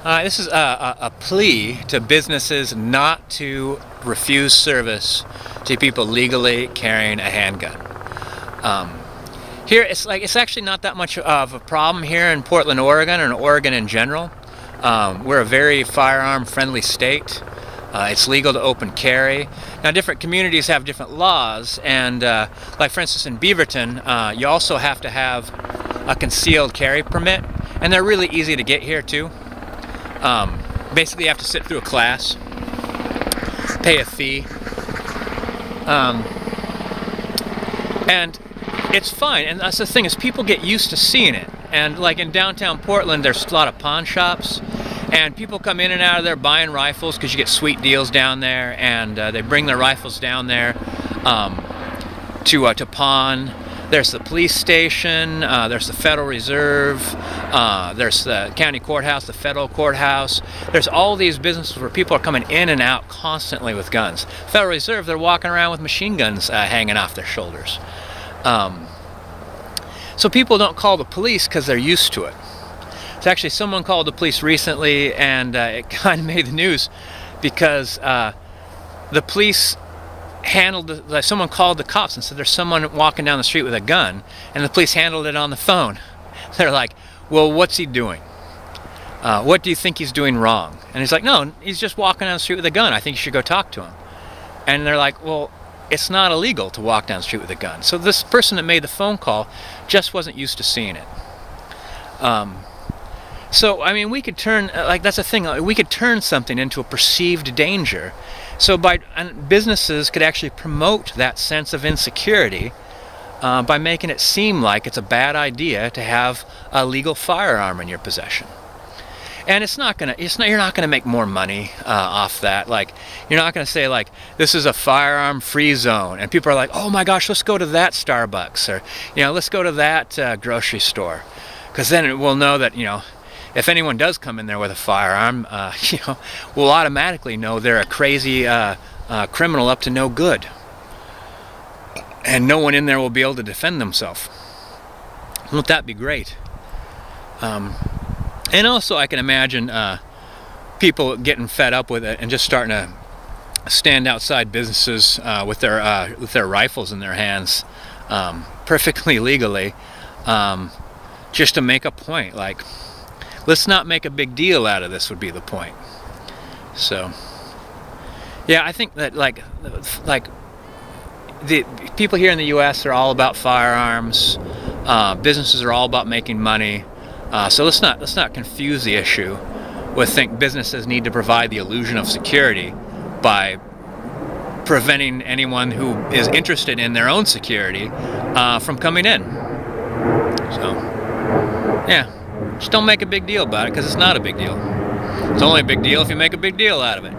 This is a plea to businesses not to refuse service to people legally carrying a handgun. Here, it's actually not that much of a problem here in Portland, Oregon, and Oregon in general. We're a very firearm-friendly state. It's legal to open carry. Now, different communities have different laws, and like for instance in Beaverton, you also have to have a concealed carry permit, and they're really easy to get here too. Basically, you have to sit through a class, pay a fee, and it's fine. And that's the thing, is people get used to seeing it. And like in downtown Portland, there's a lot of pawn shops, and people come in and out of there buying rifles because you get sweet deals down there, and they bring their rifles down there to pawn. There's the police station, there's the Federal Reserve, there's the county courthouse, the federal courthouse. There's all these businesses where people are coming in and out constantly with guns. Federal Reserve, they're walking around with machine guns hanging off their shoulders. So people don't call the police because they're used to it. It's actually, someone called the police recently, and it kind of made the news because the police someone called the cops and said there's someone walking down the street with a gun, and the police handled it on the phone. They're like, well, what's he doing? What do you think he's doing wrong? And he's like, no, he's just walking down the street with a gun. I think you should go talk to him. And they're like, well, it's not illegal to walk down the street with a gun. So this person that made the phone call just wasn't used to seeing it. So, I mean, we could turn, that's the thing, we could turn something into a perceived danger. So businesses could actually promote that sense of insecurity by making it seem like it's a bad idea to have a legal firearm in your possession. And you're not gonna make more money off that. Like, you're not gonna say like, this is a firearm-free zone, and people are like, oh my gosh, let's go to that Starbucks, or let's go to that grocery store, because then we'll know that if anyone does come in there with a firearm, we'll automatically know they're a crazy criminal up to no good, and no one in there will be able to defend themselves. Won't that be great? And also, I can imagine people getting fed up with it and just starting to stand outside businesses with their rifles in their hands, perfectly legally, just to make a point. Like, let's not make a big deal out of this would be the point. So, yeah, I think that like the people here in the U.S. are all about firearms. Businesses are all about making money. So let's not confuse the issue with think businesses need to provide the illusion of security by preventing anyone who is interested in their own security from coming in. So, yeah, just don't make a big deal about it, because it's not a big deal. It's only a big deal if you make a big deal out of it.